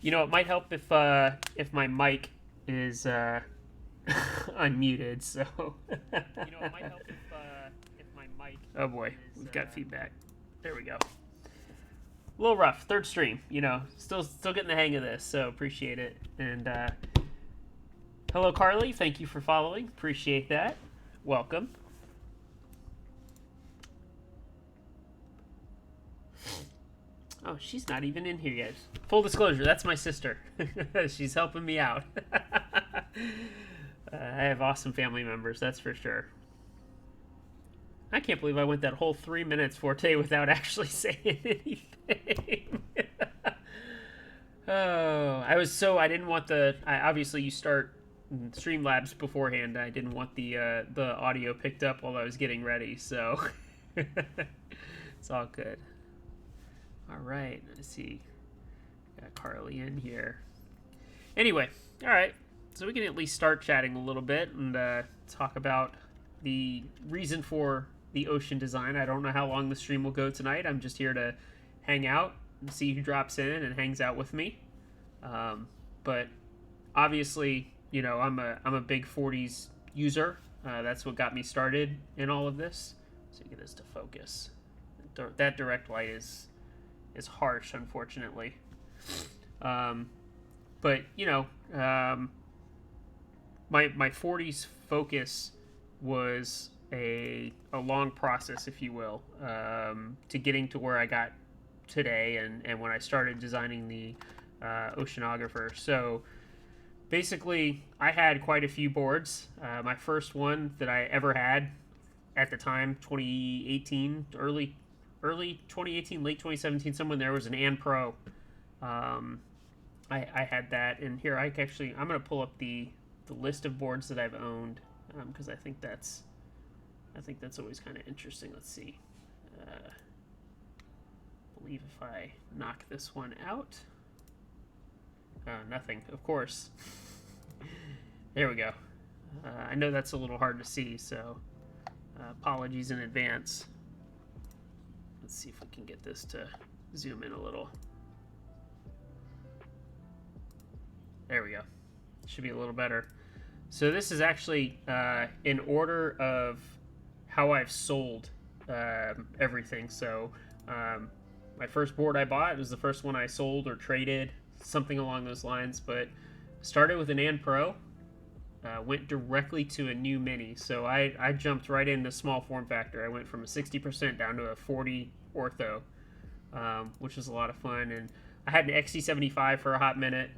You know, it might help if my mic is unmuted. So. You know, it might help if my mic. Oh boy, we've got feedback. There we go. A little rough. Third stream. You know, still getting the hang of this. So appreciate it. And hello, Carly. Thank you for following. Appreciate that. Welcome. Oh, she's not even in here yet. Full disclosure, that's my sister. She's helping me out. I have awesome family members, that's for sure. I can't believe I went that whole 3 minutes Forte without actually saying anything. Oh, I didn't want obviously you start Streamlabs beforehand. I didn't want the audio picked up while I was getting ready, so it's all good. All right, let's see. Got Carly in here. Anyway, all right. So we can at least start chatting a little bit and talk about the reason for the ocean design. I don't know how long the stream will go tonight. I'm just here to hang out and see who drops in and hangs out with me. But obviously, you know, I'm a big 40s user. That's what got me started in all of this. So get this to focus. That direct light is harsh, unfortunately. But you know, my 40s focus was a long process, if you will, to getting to where I got today, and when I started designing the Oceanographer. So basically, I had quite a few boards. My first one that I ever had at the time, 2018, early 2018, late 2017, someone there was an An Pro. I had that, and here I'm going to pull up the list of boards that I've owned, because I think that's always kind of interesting. Let's see. I believe if I knock this one out, nothing, of course. There we go. I know that's a little hard to see, so apologies in advance. Let's see if we can get this to zoom in a little. There we go. Should be a little better. So this is actually in order of how I've sold everything. So my first board I bought was the first one I sold or traded, something along those lines. But started with an An Pro, went directly to a new Mini. So I jumped right into small form factor. I went from a 60% down to a 40 ortho, which was a lot of fun. And I had an XC75 for a hot minute.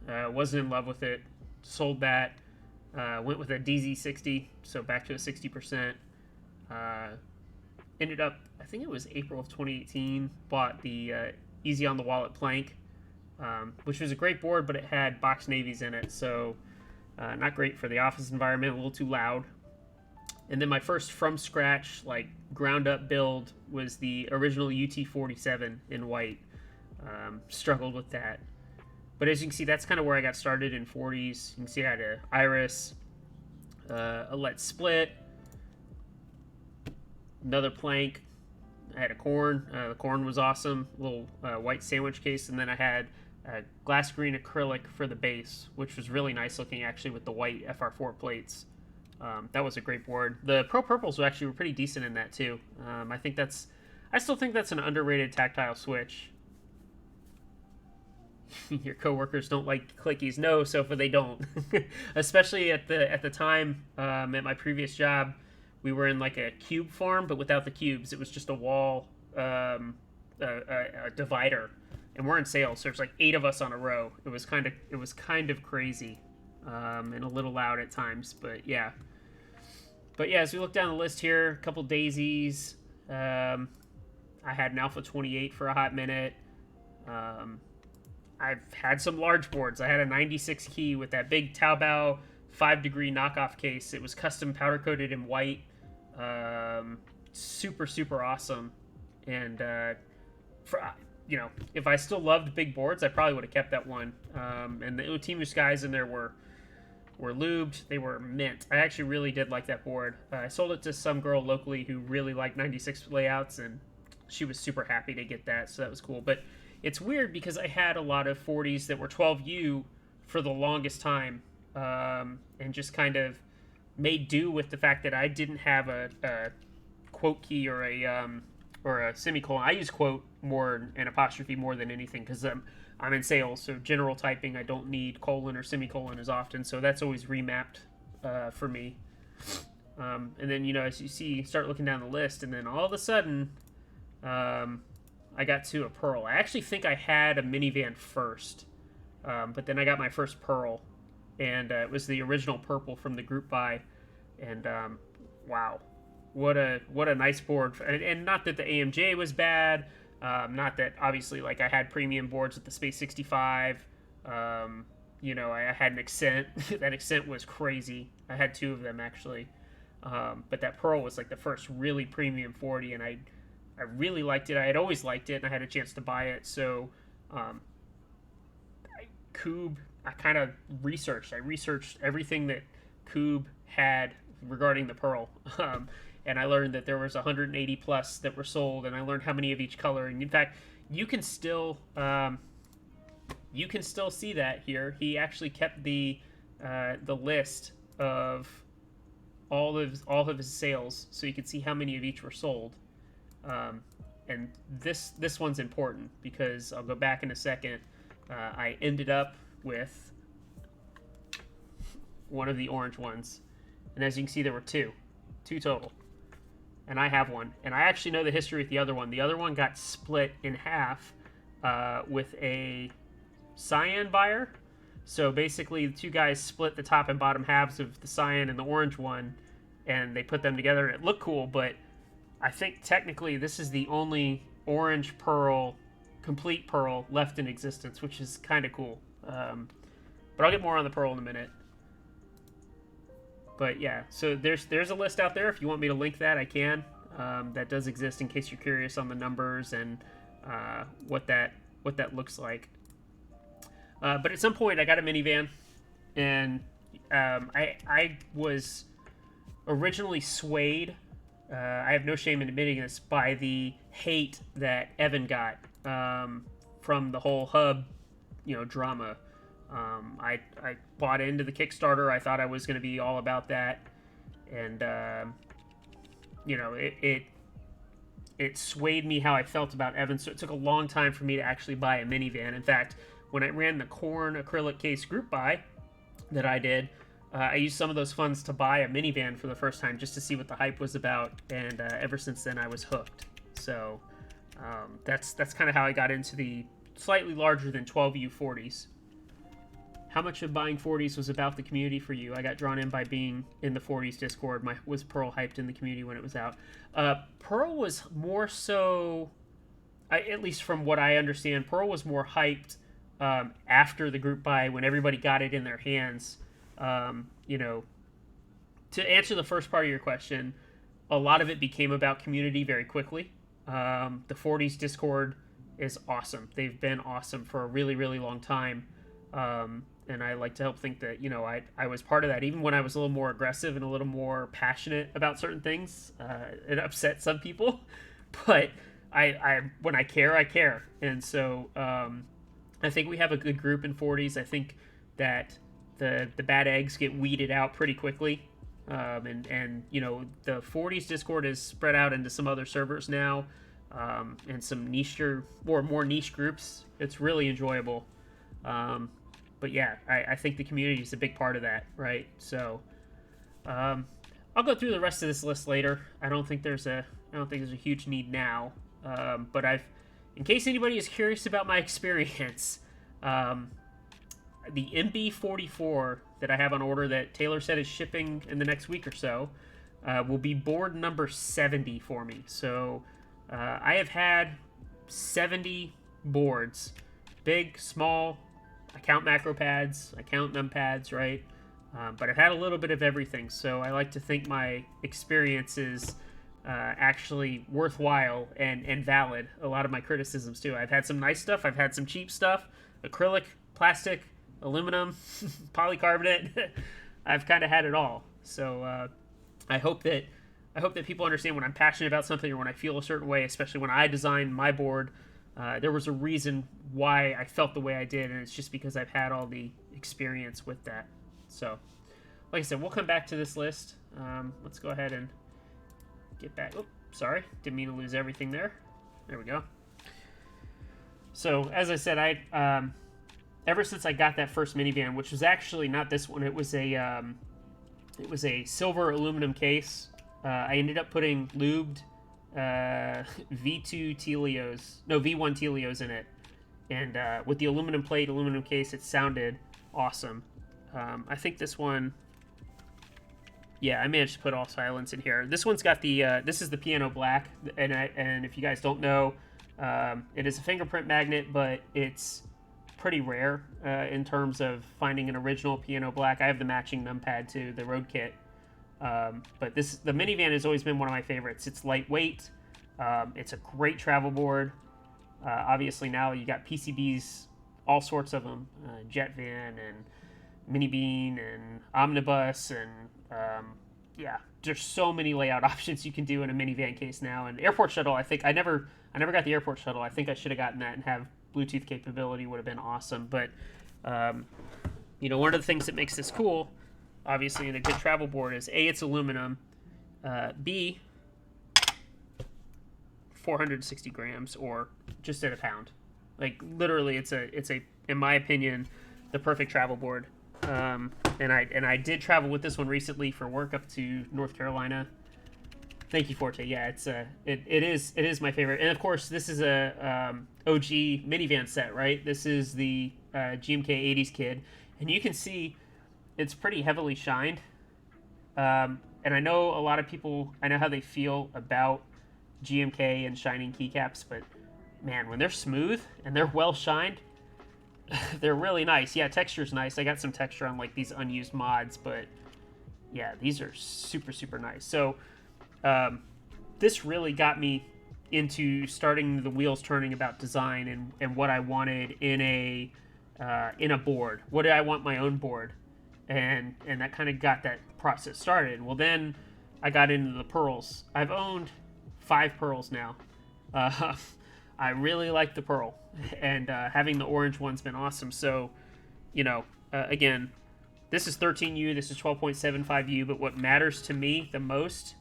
Wasn't in love with it. Sold that. Went with a DZ60, so back to a 60%. Ended up, I think it was April of 2018, bought the Easy on the Wallet Plank, which was a great board, but it had box navies in it, so not great for the office environment, a little too loud. And then my first from scratch, like ground up build was the original UT47 in white. Struggled with that. But as you can see, that's kind of where I got started in 40s. You can see I had an Iris, a Let Split, another plank. I had a corn. The corn was awesome. Little white sandwich case. And then I had a glass green acrylic for the base, which was really nice looking actually with the white FR4 plates. That was a great board. The Pro Purples were pretty decent in that too. I still think that's an underrated tactile switch. Your coworkers don't like clickies. No, Sofa, they don't. Especially at the time at my previous job, we were in like a cube farm, but without the cubes. It was just a wall, a divider, and we're in sales, so there's like 8 of us on a row. It was kind of crazy, and a little loud at times, but yeah. But yeah, as we look down the list here, a couple daisies. I had an Alpha 28 for a hot minute. I've had some large boards. I had a 96 key with that big Taobao 5-degree knockoff case. It was custom powder coated in white. Super, super awesome. And, if I still loved big boards, I probably would have kept that one. And the Ultimus guys in there were lubed. They were mint. I actually really did like that board. I sold it to some girl locally who really liked 96 layouts, and she was super happy to get that, so that was cool. But it's weird because I had a lot of 40s that were 12U for the longest time, and just kind of made do with the fact that I didn't have a quote key or a semicolon. I use quote more and apostrophe more than anything because I'm in sales, so general typing I don't need colon or semicolon as often, so that's always remapped for me. And then, as you see, start looking down the list, and then all of a sudden, I got to a Pearl. I actually think I had a minivan first, but then I got my first Pearl, and it was the original purple from the group buy, and wow, what a nice board. And not that the AMJ was bad, not that obviously like I had premium boards with the Space 65. I had an Accent. That Accent was crazy. I had two of them actually. But that Pearl was like the first really premium 40, and I really liked it. I had always liked it, and I had a chance to buy it. So, Coob, I kind of researched. I researched everything that Coob had regarding the Pearl, and I learned that there was 180 plus that were sold, and I learned how many of each color. And in fact, you can still see that here. He actually kept the list of all of his sales, so you can see how many of each were sold. And this one's important because I'll go back in a second. I ended up with one of the orange ones, and as you can see, there were two total, and I have one. And I actually know the history with the other one. The other one got split in half with a cyan buyer. So basically, the two guys split the top and bottom halves of the cyan and the orange one, and they put them together, and it looked cool. But I think technically this is the only orange Pearl, complete Pearl, left in existence, which is kind of cool. But I'll get more on the Pearl in a minute. But yeah, so there's a list out there. If you want me to link that, I can. That does exist in case you're curious on the numbers and what that looks like. But at some point, I got a minivan, and I was originally swayed. I have no shame in admitting this, by the hate that Evan got from the whole hub, drama. I bought into the Kickstarter. I thought I was going to be all about that, and it swayed me how I felt about Evan. So it took a long time for me to actually buy a minivan. In fact, when I ran the Korn acrylic case group buy that I did, I used some of those funds to buy a minivan for the first time just to see what the hype was about, and ever since then I was hooked. So that's kind of how I got into the slightly larger than 12U 40s. How much of buying 40s was about the community for you? I got drawn in by being in the 40s Discord. Was Pearl hyped in the community when it was out? Pearl was more so, at least from what I understand, Pearl was more hyped after the group buy, when everybody got it in their hands. To answer the first part of your question, a lot of it became about community very quickly. The 40s Discord is awesome. They've been awesome for a really, really long time. And I like to help think that, I was part of that. Even when I was a little more aggressive and a little more passionate about certain things, it upset some people. But when I care, I care. And so I think we have a good group in 40s. I think that the bad eggs get weeded out pretty quickly. And the 40s Discord is spread out into some other servers now, and some more niche groups. It's really enjoyable. But yeah, I think the community is a big part of that, right? So I'll go through the rest of this list later. I don't think there's a huge need now. But in case anybody is curious about my experience, the MB44 that I have on order that Taylor said is shipping in the next week or so will be board number 70 for me. So I have had 70 boards, big, small. I count macro pads, I count num pads, right? But I've had a little bit of everything, so I like to think my experience is actually worthwhile and valid. A lot of my criticisms, too. I've had some nice stuff, I've had some cheap stuff, acrylic, plastic, aluminum, polycarbonate. I've kind of had it all. So I hope that people understand when I'm passionate about something or when I feel a certain way, especially when I design my board. There was a reason why I felt the way I did, and it's just because I've had all the experience with that. So, like I said, we'll come back to this list. Let's go ahead and get back. Oh, sorry. Didn't mean to lose everything there. There we go. So, as I said, ever since I got that first minivan, which was actually not this one, it was a silver aluminum case. I ended up putting lubed V1 Telios in it, and with the aluminum plate, aluminum case, it sounded awesome. I think this one, yeah, I managed to put all silence in here. This one's got the this is the piano black, and if you guys don't know, it is a fingerprint magnet, but it's pretty rare in terms of finding an original piano black. I have the matching numpad to the road kit. But the minivan has always been one of my favorites. It's lightweight. It's a great travel board. Obviously now you got PCBs, all sorts of them, Jet Van and Mini Bean and Omnibus, and yeah, there's so many layout options you can do in a minivan case now. And airport shuttle, I think I never got the airport shuttle. I think I should have gotten that and have Bluetooth capability would have been awesome. But one of the things that makes this cool, obviously, in a good travel board is A, it's aluminum, B, 460 grams, or just at a pound. Like, literally, it's a in my opinion, the perfect travel board. And I did travel with this one recently for work up to North Carolina. Thank you, Forte. Yeah, it is my favorite. And of course, this is a OG minivan set, right? This is the GMK 80s kid, and you can see it's pretty heavily shined. And I know a lot of people, I know how they feel about GMK and shining keycaps, but man, when they're smooth and they're well shined, they're really nice. Yeah, texture's nice. I got some texture on like these unused mods, but yeah, these are super, super nice. So this really got me into starting the wheels turning about design and what I wanted in a board. What did I want my own board? And that kind of got that process started. Well, then I got into the pearls. I've owned 5 pearls now. I really like the pearl, and having the orange one's been awesome. So, again, this is 13U, this is 12.75U, but what matters to me the most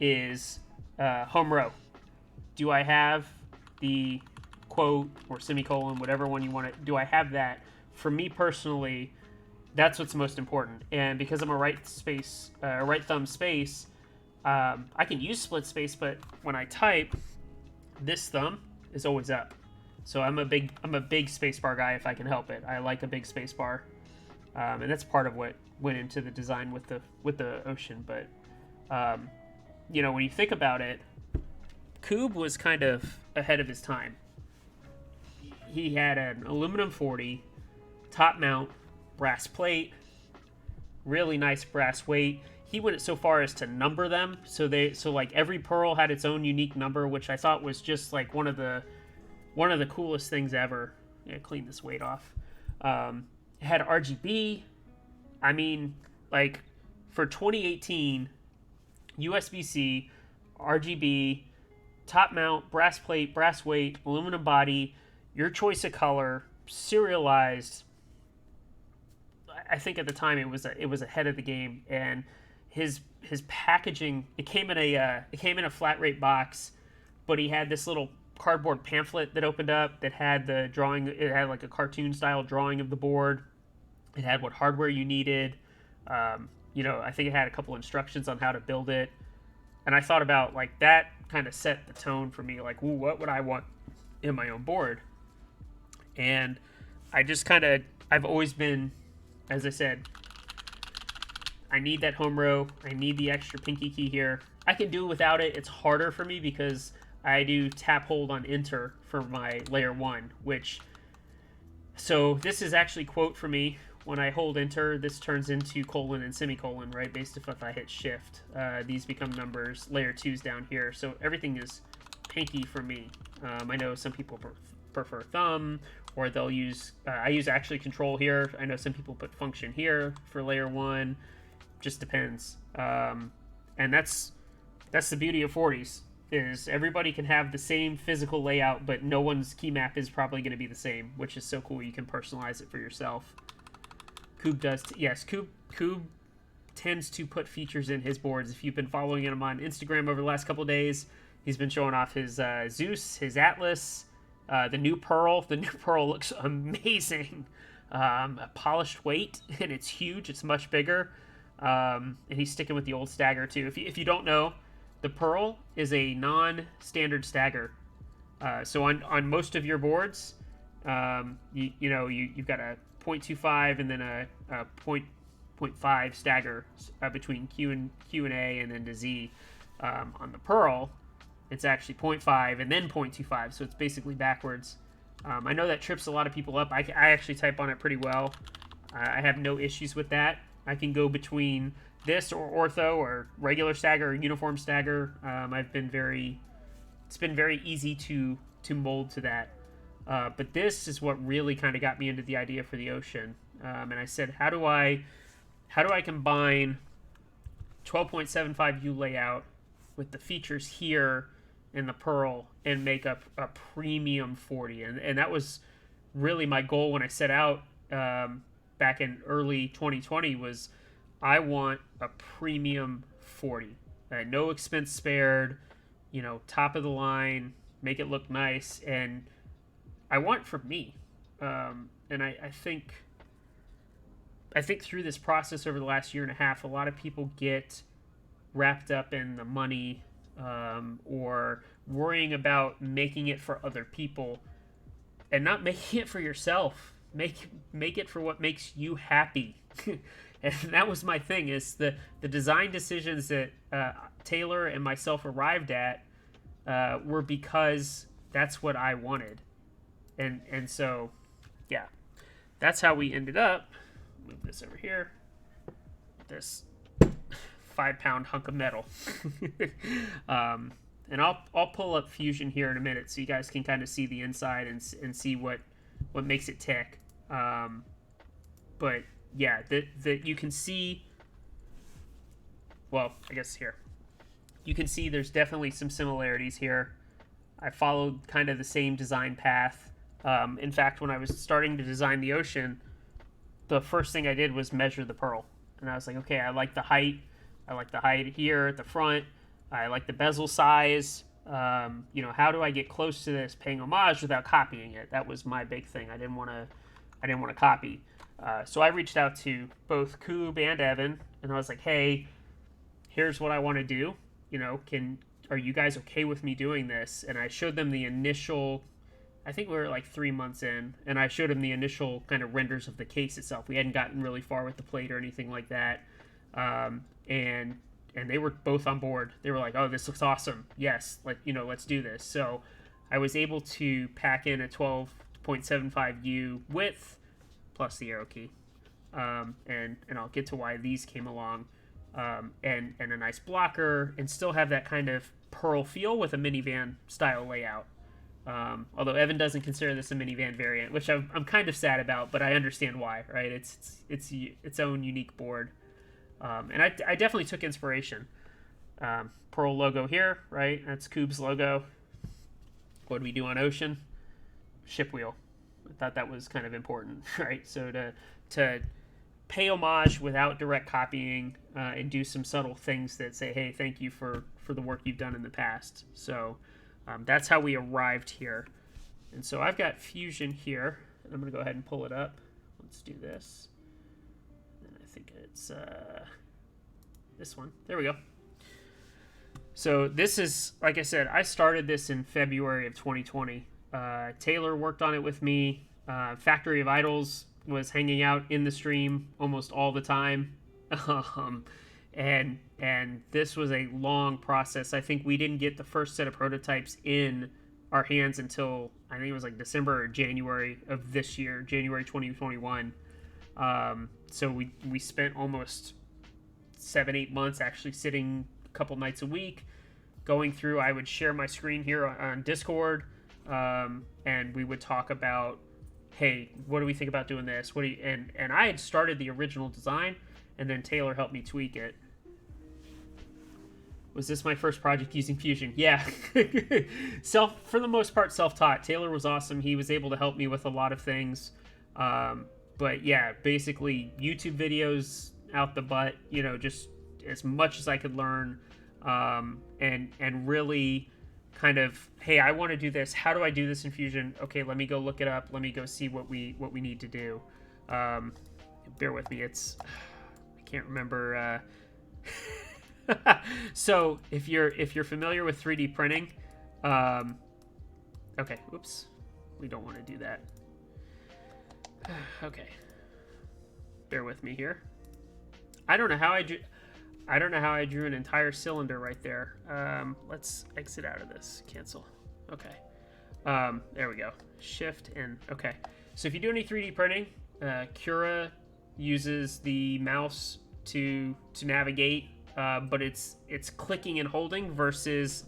is home row. Do I have the quote or semicolon, whatever one you want it? Do I have that? For me personally, that's what's most important. And because I'm a right thumb space, I can use split space, but when I type, this thumb is always up. So I'm a big space bar guy if I can help it. I like a big space bar, and that's part of what went into the design with the Ocean. But when you think about it, Coob was kind of ahead of his time. He had an aluminum 40, top mount, brass plate, really nice brass weight. He went so far as to number them, so like every pearl had its own unique number, which I thought was just like one of the coolest things ever. Yeah, clean this weight off. It had RGB. I mean, like for 2018, USB-C, RGB, top mount, brass plate, brass weight, aluminum body, your choice of color, serialized. I think at the time it was ahead of the game, and his packaging, it came in a flat rate box, but he had this little cardboard pamphlet that opened up that had the drawing. It had like a cartoon style drawing of the board. It had what hardware you needed. I think it had a couple instructions on how to build it, and I thought about like that kind of set the tone for me. Like, ooh, what would I want in my own board? And I've always been, as I said, I need that home row. I need the extra pinky key here. I can do without it. It's harder for me because I do tap hold on enter for my layer 1, so this is actually quote for me. When I hold enter, this turns into colon and semicolon, right? Based if I hit shift, these become numbers. Layer 2's down here. So everything is pinky for me. I know some people prefer thumb, or they'll use, I use actually control here. I know some people put function here for layer 1. Just depends. And that's the beauty of 40s. is everybody can have the same physical layout, but no one's key map is probably going to be the same, which is so cool. You can personalize it for yourself. Coob does, yes, Coob tends to put features in his boards. If you've been following him on Instagram over the last couple of days, he's been showing off his Zeus, his Atlas, the new Pearl. The new Pearl looks amazing. A polished weight, and it's huge. It's much bigger. And he's sticking with the old stagger too. If you don't know, the Pearl is a non-standard stagger. So on most of your boards, you've got a 0.25 and then a 0.5 stagger between Q and A and then to Z. On the Pearl, it's actually 0.5 and then 0.25, so it's basically backwards. I know that trips a lot of people up. I actually type on it pretty well. I have no issues with that. I can go between this or ortho or regular stagger or uniform stagger. It's been very easy to mold to that. But this is what really kind of got me into the idea for the Ocean. And I said, how do I combine 12.75U layout with the features here in the Pearl and make up a premium 40? And that was really my goal when I set out back in early 2020 was I want a premium 40. No expense spared, top of the line, make it look nice, and I want it for me. And I think through this process over the last year and a half, a lot of people get wrapped up in the money or worrying about making it for other people and not making it for yourself. Make it for what makes you happy. And that was my thing, is the design decisions that Taylor and myself arrived at were because that's what I wanted. And so, yeah, that's how we ended up. Move this over here. This 5-pound hunk of metal. And I'll pull up Fusion here in a minute so you guys can kind of see the inside and see what makes it tick. But yeah, that you can see. Well, I guess here you can see there's definitely some similarities here. I followed kind of the same design path. In fact, when I was starting to design the Ocean, the first thing I did was measure the Pearl. And I was like, okay, I like the height. I like the height here at the front. I like the bezel size. How do I get close to this, paying homage without copying it? That was my big thing. I didn't want to copy. So I reached out to both Coob and Evan, and I was like, hey, here's what I want to do. Are you guys okay with me doing this? And I showed them the initial, I think we were like 3 months in, and I showed them the initial kind of renders of the case itself. We hadn't gotten really far with the plate or anything like that. And they were both on board. They were like, oh, this looks awesome. Yes, let's do this. So I was able to pack in a 12.75U width plus the arrow key. And I'll get to why these came along. And a nice blocker, and still have that kind of Pearl feel with a minivan style layout. Although Evan doesn't consider this a minivan variant, which I'm kind of sad about, but I understand why, right? It's its own unique board. And I definitely took inspiration. Pearl logo here, right? That's Coob's logo. What do we do on Ocean? Ship wheel. I thought that was kind of important, right? So to pay homage without direct copying and do some subtle things that say, hey, thank you for the work you've done in the past. So that's how we arrived here. And so I've got Fusion here, and I'm going to go ahead and pull it up. Let's do this. And I think it's this one. There we go. So this is, like I said, I started this in February of 2020. Taylor worked on it with me. Factory of Idols was hanging out in the stream almost all the time. And this was a long process. I think we didn't get the first set of prototypes in our hands until I think it was like December or January of this year, January 2021. So we spent almost 7-8 months actually sitting a couple nights a week going through. I would share my screen here on Discord, and we would talk about, hey, what do we think about doing this? And I had started the original design, and then Taylor helped me tweak it. Was this my first project using Fusion? Yeah. For the most part, self-taught. Taylor was awesome. He was able to help me with a lot of things. But yeah, basically YouTube videos out the butt, you know, just as much as I could learn. And really kind of, hey, I want to do this. How do I do this in Fusion? Okay, let me go look it up. Let me go see what we need to do. Bear with me. I can't remember, so if you're familiar with 3D printing, okay, whoops, we don't want to do that. Okay, bear with me here. I don't know how I drew an entire cylinder right there. Let's exit out of this. Cancel. Okay. There we go. Shift and okay. So if you do any 3D printing, Cura uses the mouse to navigate. But it's clicking and holding versus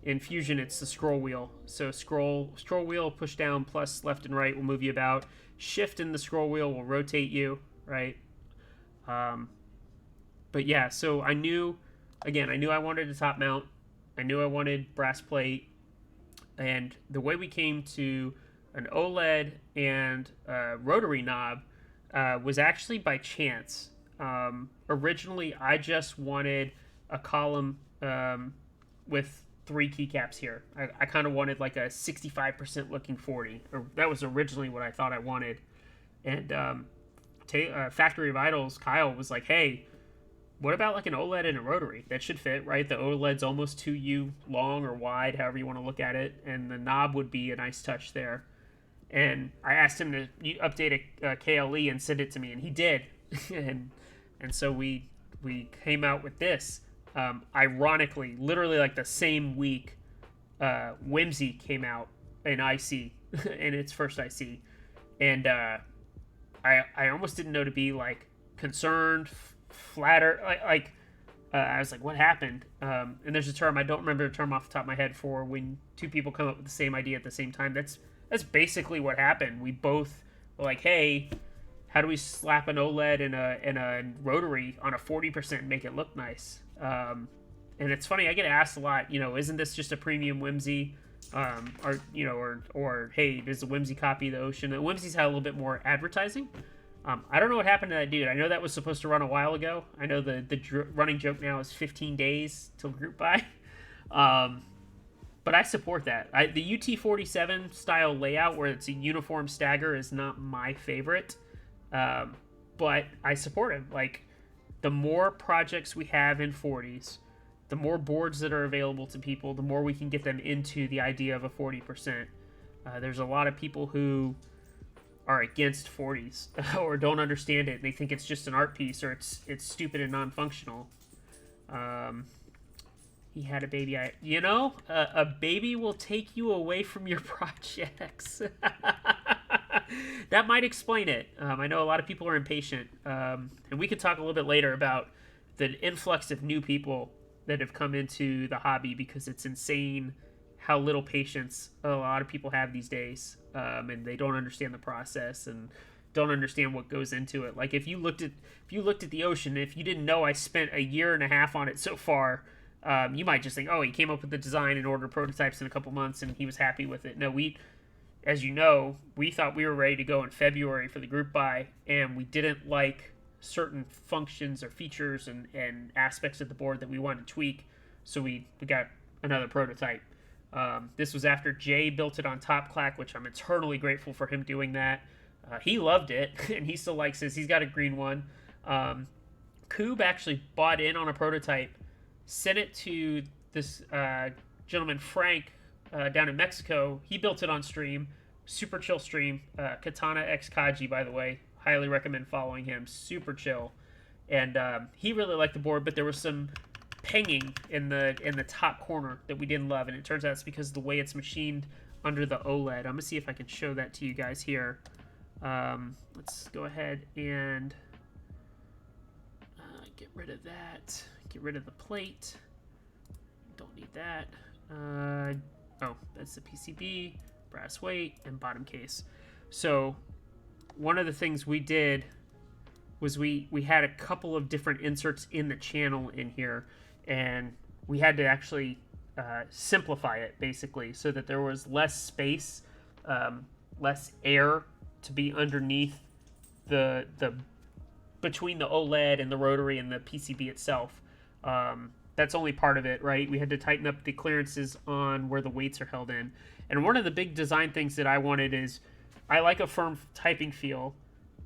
in Fusion it's the scroll wheel. So scroll wheel, push down, plus left and right will move you about. Shift in the scroll wheel will rotate you, right? But yeah, so I knew I wanted a top mount. I knew I wanted brass plate, and the way we came to an OLED and rotary knob was actually by chance. Originally, I just wanted a column with 3 keycaps here. I kind of wanted like a 65% looking 40. Or that was originally what I thought I wanted. And Factory of Idols, Kyle was like, hey, what about like an OLED and a rotary? That should fit, right? The OLED's almost 2U long or wide, however you want to look at it. And the knob would be a nice touch there. And I asked him to update a KLE and send it to me, and he did. and so we came out with this. Ironically, literally like the same week, Whimsy came out in IC, in its first IC. And I almost didn't know to be like concerned, flattered. I was like, what happened? And there's a term, I don't remember the term off the top of my head, for when two people come up with the same idea at the same time. That's basically what happened. We both were like, hey, how do we slap an OLED and a rotary on a 40% and make it look nice? And it's funny, I get asked a lot, you know, isn't this just a premium Whimsy? Or hey, does the Whimsy copy the Ocean? The Whimsy's had a little bit more advertising. I don't know what happened to that dude. I know that was supposed to run a while ago. I know the running joke now is 15 days till group buy. But I support that. The UT47 style layout where it's a uniform stagger is not my favorite. But I support him. Like, the more projects we have in 40s, the more boards that are available to people, the more we can get them into the idea of a 40%. There's a lot of people who are against 40s or don't understand it. They think it's just an art piece, or it's stupid and non-functional. He had a baby. A baby will take you away from your projects. That might explain it. I know a lot of people are impatient. And we could talk a little bit later about the influx of new people that have come into the hobby, because it's insane how little patience a lot of people have these days. And they don't understand the process and don't understand what goes into it. Like, if you looked at the Ocean, if you didn't know I spent a year and a half on it so far, you might just think, oh, he came up with the design and ordered prototypes in a couple months and he was happy with it. No, as you know, we thought we were ready to go in February for the group buy, and we didn't like certain functions or features and aspects of the board that we wanted to tweak, so we got another prototype. This was after Jay built it on Top Clack, which I'm eternally grateful for him doing that. He loved it, and he still likes this. He's got a green one. Coob actually bought in on a prototype, sent it to this gentleman, Frank, down in Mexico. He built it on stream. Super chill stream. Katana X Kaji, by the way. Highly recommend following him. Super chill. And he really liked the board, but there was some pinging in the top corner that we didn't love, and it turns out it's because of the way it's machined under the OLED. I'm going to see if I can show that to you guys here. Let's go ahead and get rid of that. Get rid of the plate. Don't need that. Oh, that's the PCB, brass weight, and bottom case. So one of the things we did was we had a couple of different inserts in the channel in here, and we had to actually simplify it basically so that there was less space, less air to be underneath the between the OLED and the rotary and the PCB itself. That's only part of it, right? We had to tighten up the clearances on where the weights are held in. And one of the big design things that I wanted is I like a firm typing feel,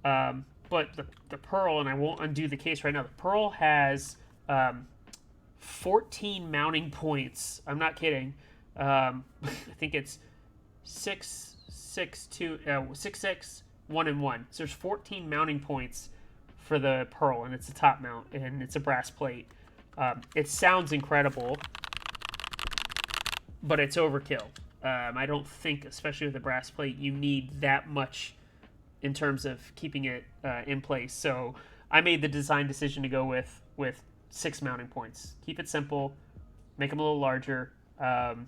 but the Pearl, and I won't undo the case right now, the Pearl has 14 mounting points. I'm not kidding. I think it's 6, 6, 2, 6, 6, 1, and 1. So there's 14 mounting points for the Pearl, and it's a top mount, and it's a brass plate. It sounds incredible, but it's overkill. I don't think, especially with the brass plate, you need that much in terms of keeping it in place. So I made the design decision to go with 6 mounting points. Keep it simple, make them a little larger, and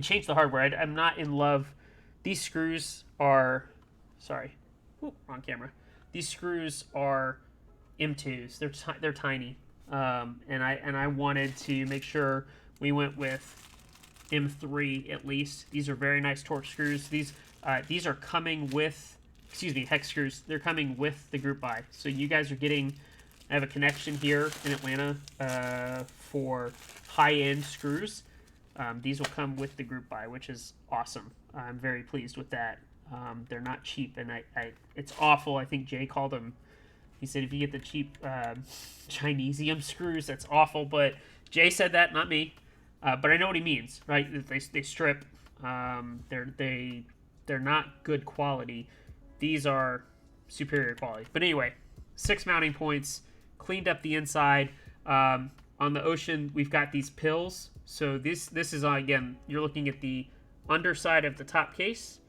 change the hardware. I'm not in love. These screws are, sorry, wrong camera. These screws are M2s. They're tiny, and I wanted to make sure we went with M3 at least. These are very nice torque screws. These are coming with, hex screws. They're coming with the group buy. So you guys are getting, I have a connection here in Atlanta for high-end screws. These will come with the group buy, which is awesome. I'm very pleased with that. They're not cheap, and it's awful. I think Jay called them. He said if you get the cheap Chinesium screws, that's awful. But Jay said that, not me. But I know what he means, right? They strip. They're not good quality. These are superior quality. But anyway, 6 mounting points, cleaned up the inside. On the Ocean, we've got these pills. So this is, again, you're looking at the underside of the top case.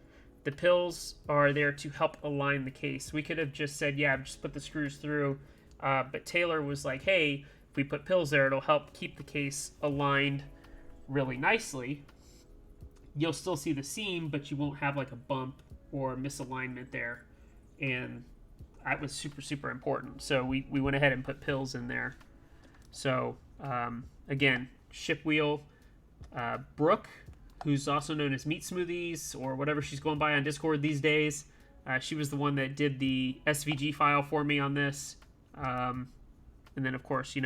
The pills are there to help align the case. We could have just said, yeah, just put the screws through. But Taylor was like, hey, if we put pills there, it'll help keep the case aligned really nicely. You'll still see the seam, but you won't have like a bump or misalignment there. And that was super, super important. So we went ahead and put pills in there. So, again, ship wheel, Brooke, who's also known as Meat Smoothies or whatever she's going by on Discord these days. She was the one that did the SVG file for me on this. And then, of course,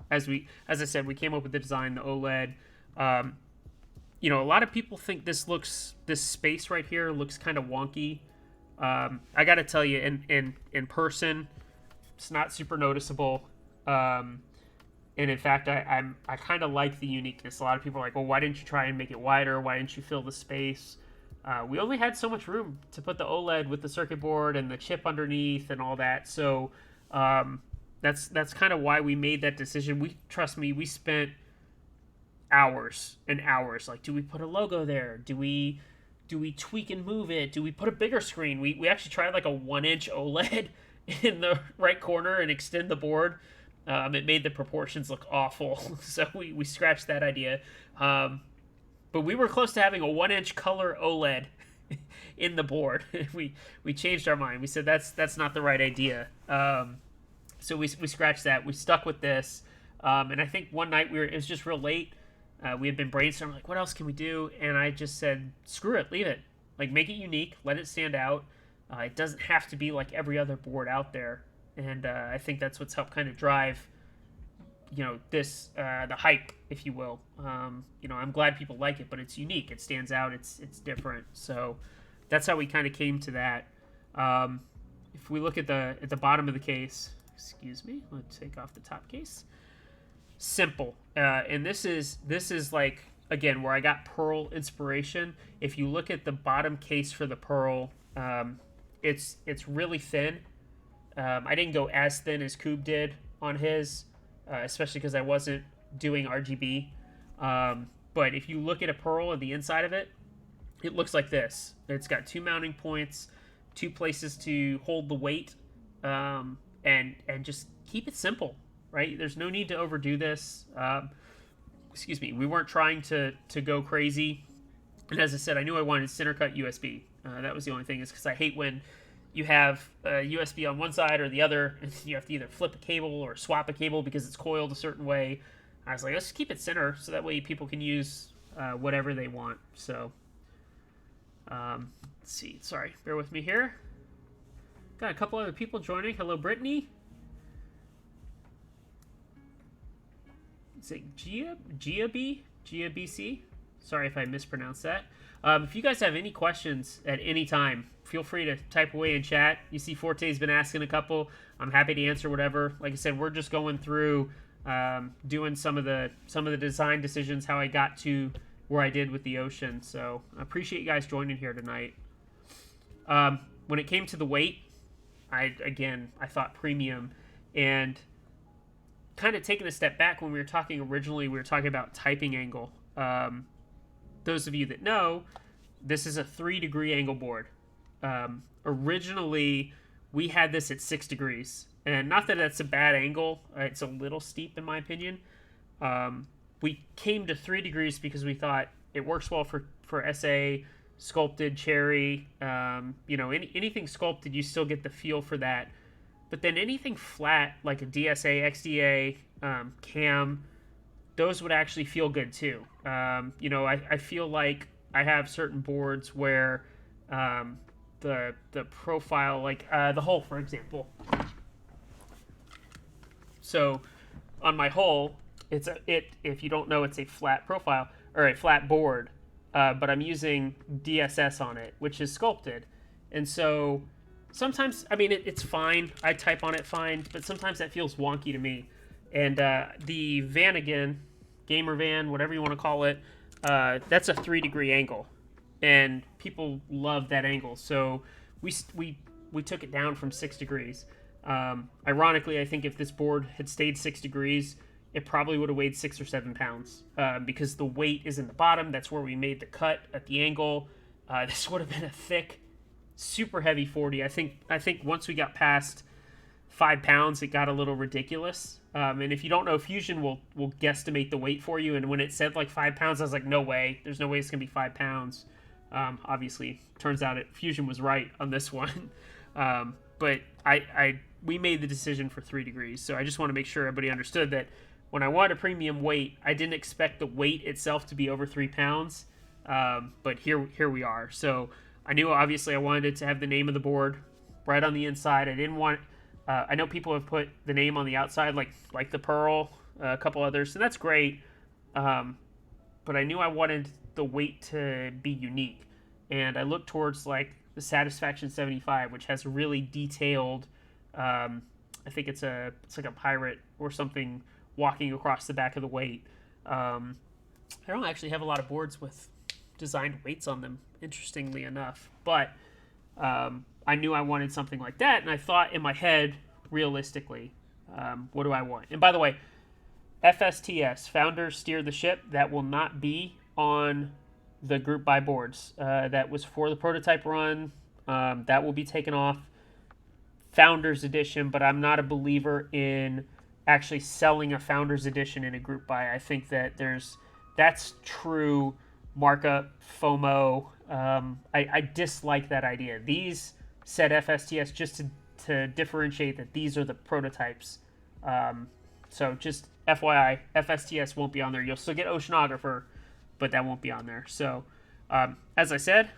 as I said, we came up with the design, the OLED. A lot of people think this space right here looks kind of wonky. I got to tell you, in person, it's not super noticeable. And in fact, I kind of like the uniqueness. A lot of people are like, well, why didn't you try and make it wider? Why didn't you fill the space? We only had so much room to put the OLED with the circuit board and the chip underneath and all that. So that's kind of why we made that decision. Trust me, we spent hours and hours. Like, do we put a logo there? Do we tweak and move it? Do we put a bigger screen? We actually tried like a 1-inch OLED in the right corner and extend the board. It made the proportions look awful, so we scratched that idea. But we were close to having a 1-inch color OLED in the board. we changed our mind. We said that's not the right idea. So we scratched that. We stuck with this. And I think one night it was just real late. We had been brainstorming, like, what else can we do? And I just said, screw it, leave it. Like, make it unique, let it stand out. It doesn't have to be like every other board out there. And I think that's what's helped kind of drive, this the hype, if you will. I'm glad people like it, but it's unique. It stands out. It's different. So that's how we kind of came to that. If we look at the bottom of the case, excuse me, let's take off the top case. Simple, and this is like, again, where I got Pearl inspiration. If you look at the bottom case for the Pearl, it's really thin. I didn't go as thin as Coob did on his, especially because I wasn't doing RGB. But if you look at a Pearl and the inside of it, it looks like this. It's got 2 mounting points, 2 places to hold the weight, and just keep it simple, right? There's no need to overdo this. Excuse me. We weren't trying to go crazy. And as I said, I knew I wanted center cut USB. That was the only thing, is because I hate when you have a USB on one side or the other, and you have to either flip a cable or swap a cable because it's coiled a certain way. I was like, let's keep it center so that way people can use whatever they want. So, let's see. Sorry, bear with me here. Got a couple other people joining. Hello, Brittany. Is it Gia BC? Sorry if I mispronounced that. If you guys have any questions at any time, feel free to type away in chat. You see Forte's been asking a couple. I'm happy to answer whatever. Like I said, we're just going through doing some of the design decisions, how I got to where I did with the Ocean. So I appreciate you guys joining here tonight. When it came to the weight, I thought premium, and kind of taking a step back, when we were talking originally, we were talking about typing angle. Those of you that know, this is a 3-degree angle board. Originally, we had this at 6 degrees. And not that that's a bad angle. It's a little steep in my opinion. We came to 3 degrees because we thought it works well for SA, sculpted, cherry. Anything sculpted, you still get the feel for that. But then anything flat, like a DSA, XDA, cam, those would actually feel good too. I feel like I have certain boards where the profile, like the hull, for example. So on my hull, if you don't know, it's a flat profile or a flat board, but I'm using DSS on it, which is sculpted. And so sometimes, it's fine. I type on it fine, but sometimes that feels wonky to me. And the Vanagon, Gamer Van, whatever you want to call it, that's a 3-degree angle. And people love that angle. So we took it down from 6 degrees. Ironically, I think if this board had stayed 6 degrees, it probably would have weighed 6 or 7 pounds because the weight is in the bottom. That's where we made the cut at the angle. This would have been a thick, super heavy 40. I think once we got past 5 pounds, it got a little ridiculous. And if you don't know, Fusion will guesstimate the weight for you. And when it said like 5 pounds, I was like, no way. There's no way it's going to be 5 pounds. Obviously, turns out Fusion was right on this one. But we made the decision for 3 degrees. So I just want to make sure everybody understood that when I wanted a premium weight, I didn't expect the weight itself to be over 3 pounds. But here we are. So I knew, obviously, I wanted it to have the name of the board right on the inside. I didn't want... I know people have put the name on the outside, like the Pearl, a couple others, and that's great. But I knew I wanted the weight to be unique. And I looked towards, like, the Satisfaction 75, which has really detailed... I think it's like a pirate or something walking across the back of the weight. I don't actually have a lot of boards with designed weights on them, interestingly enough. But I knew I wanted something like that, and I thought in my head, realistically, what do I want? And by the way, FSTS, Founders Steer the Ship, that will not be on the group buy boards. That was for the prototype run. That will be taken off. Founders Edition, but I'm not a believer in actually selling a Founders Edition in a group buy. I think that that's true markup, FOMO. I dislike that idea. These said FSTS just to differentiate that these are the prototypes. So just FYI, FSTS won't be on there. You'll still get Oceanographer, but that won't be on there. So as I said,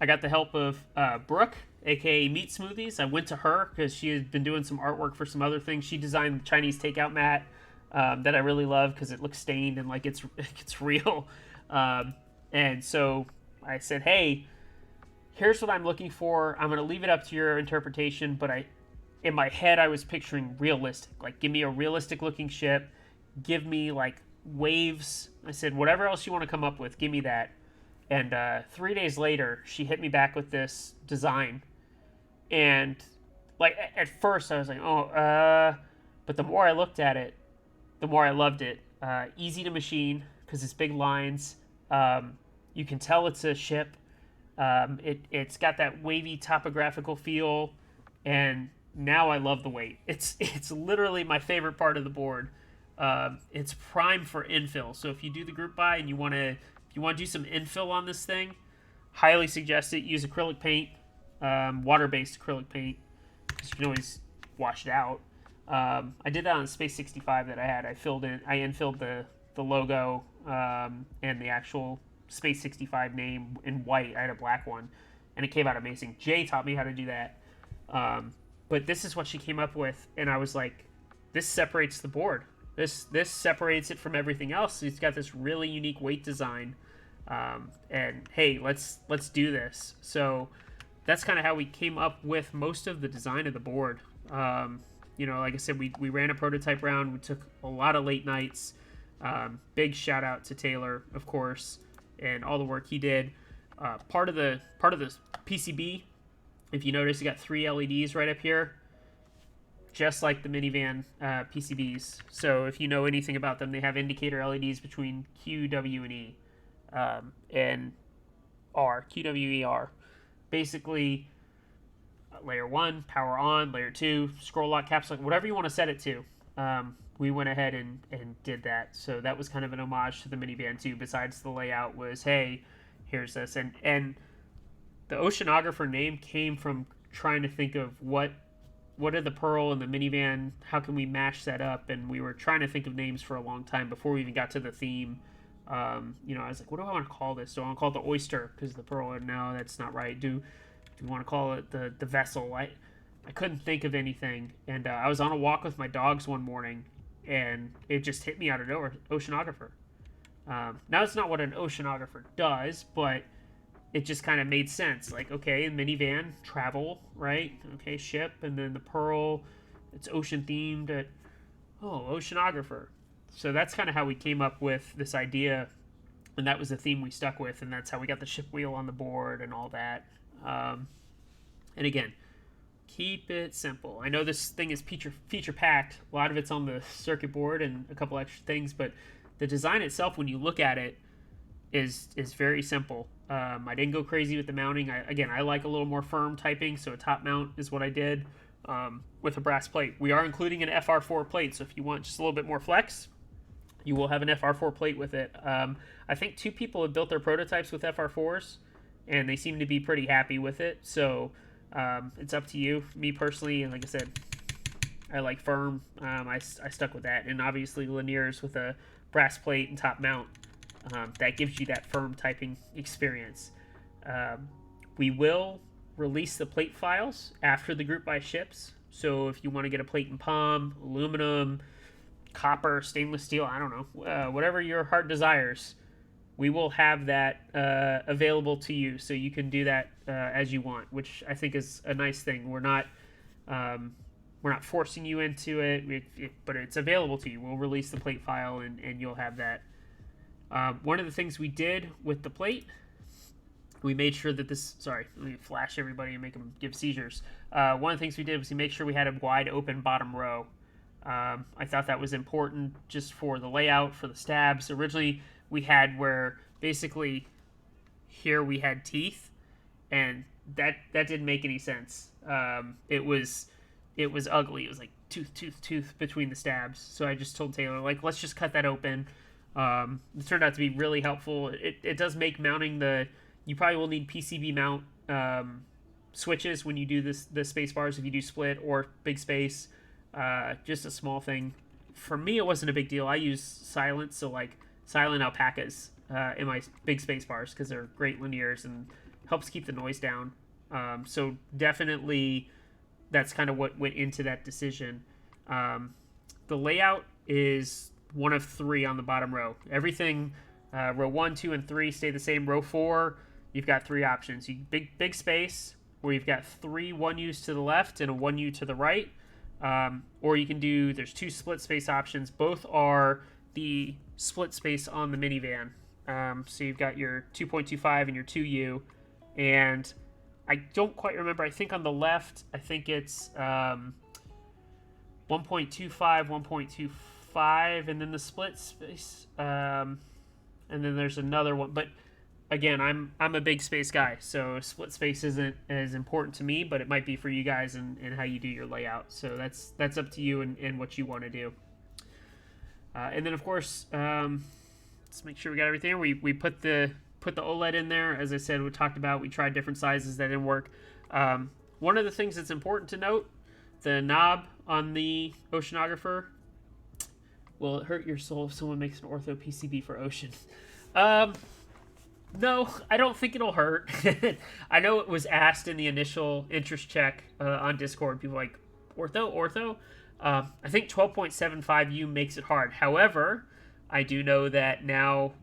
I got the help of Brooke, aka Meat Smoothies. I went to her because she had been doing some artwork for some other things. She designed the Chinese takeout mat that I really love because it looks stained and like it's real. And so I said, hey, here's what I'm looking for. I'm going to leave it up to your interpretation, but in my head I was picturing realistic. Like, give me a realistic looking ship. Give me like waves. I said, whatever else you want to come up with, give me that. And 3 days later, she hit me back with this design. And like at first I was like, but the more I looked at it, the more I loved it. Easy to machine because it's big lines. You can tell it's a ship. It's got that wavy topographical feel, and now I love the weight. It's literally my favorite part of the board. It's prime for infill. So if you do the group buy and you want to do some infill on this thing, highly suggest it. Use acrylic paint, water-based acrylic paint, because you can always wash it out. I did that on Space 65 that I had. I infilled the logo and the actual Space 65 name in white. I had a black one, and it came out amazing. Jay taught me how to do that. But this is what she came up with, and I was like, this separates the board. This separates it from everything else. It's got this really unique weight design, and hey, let's do this. So that's kind of how we came up with most of the design of the board. Like I said, we ran a prototype round. We took a lot of late nights. Big shout out to Taylor, of course, and all the work he did. Part of the PCB, if you notice, you got 3 LEDs right up here, just like the minivan PCBs. So if you know anything about them, they have indicator LEDs between Q, W, and E, and R. Q, W, E, R. Basically, layer 1, power on, layer 2, scroll lock, caps lock, whatever you want to set it to. We went ahead and did that. So that was kind of an homage to the minivan too. Besides the layout was, hey, here's this. And the Oceanographer name came from trying to think of what are the Pearl and the minivan, how can we mash that up? And we were trying to think of names for a long time before we even got to the theme. I was like, what do I want to call this? Do I want to call it the Oyster? Because the Pearl, no, that's not right. Do we want to call it the Vessel? I couldn't think of anything. And I was on a walk with my dogs one morning, and it just hit me out of nowhere, Oceanographer. Now, it's not what an oceanographer does, but it just kind of made sense. Like, okay, minivan, travel, right? Okay, ship, and then the Pearl, it's ocean-themed. Oceanographer. So that's kind of how we came up with this idea, and that was the theme we stuck with, and that's how we got the ship wheel on the board and all that. And again, keep it simple. I know this thing is feature packed. A lot of it's on the circuit board and a couple extra things, but the design itself, when you look at it, is very simple. I didn't go crazy with the mounting. I like a little more firm typing, so a top mount is what I did with a brass plate. We are including an FR4 plate, so if you want just a little bit more flex, you will have an FR4 plate with it. I think 2 people have built their prototypes with FR4s, and they seem to be pretty happy with it. So it's up to you. Me personally, and like I said, I like firm. I stuck with that, and obviously linears with a brass plate and top mount. That gives you that firm typing experience. We will release the plate files after the group buy ships. So if you want to get a plate and palm, aluminum, copper, stainless steel, I don't know, whatever your heart desires, we will have that available to you, so you can do that as you want, which I think is a nice thing. We're not forcing you into it, but it's available to you. We'll release the plate file, and you'll have that. One of the things we did with the plate, we made sure that this, sorry, let me flash everybody and make them give seizures. One of the things we did was we make sure we had a wide open bottom row. I thought that was important just for the layout, for the stabs. Originally, we had where basically here we had teeth, and that didn't make any sense. It was ugly. It was like tooth between the stabs. So I just told Taylor, like, let's just cut that open. It turned out to be really helpful. It does make mounting you probably will need PCB mount switches when you do the space bars, if you do split or big space. Just a small thing. For me, it wasn't a big deal. I use silent, so like silent alpacas in my big space bars because they're great linears and helps keep the noise down. So definitely that's kind of what went into that decision. The layout is one of 3 on the bottom row. Everything, row 1, 2, and 3 stay the same. Row 4, you've got 3 options. Big space, where you've got 3 1Us to the left and a 1U to the right. Or you can there's 2 split space options. Both are the split space on the minivan. So you've got your 2.25 and your 2U. And I don't quite remember. I think on the left, I think it's 1.25, 1.25, and then the split space. And then there's another one. But again, I'm a big space guy, so split space isn't as important to me, but it might be for you guys and how you do your layout. So that's up to you and what you want to do. And then of course, let's make sure we got everything. We put the OLED in there. As I said, we talked about, we tried different sizes that didn't work. One of the things that's important to note, the knob on the Oceanographer. Will it hurt your soul if someone makes an ortho PCB for Ocean? Um, no, I don't think it'll hurt. I know it was asked in the initial interest check on Discord. People like, ortho? I think 12.75U makes it hard. However, I do know that now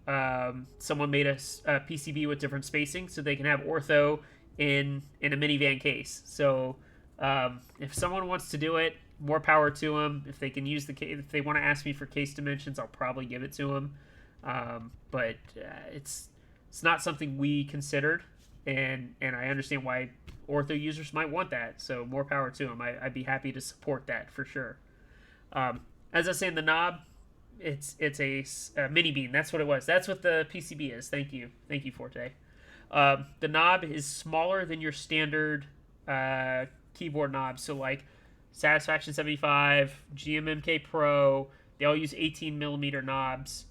someone made a PCB with different spacing so they can have ortho in a minivan case. So if someone wants to do it, more power to them. If they can use the case, if they want to ask me for case dimensions, I'll probably give it to them. But it's not something we considered, and I understand why ortho users might want that. So more power to them. I'd be happy to support that for sure. As I was saying, the knob, it's a mini bean. That's what it was. That's what the PCB is. Thank you, Forte. The knob is smaller than your standard keyboard knob. So like Satisfaction 75, GMMK Pro, they all use 18 millimeter knobs.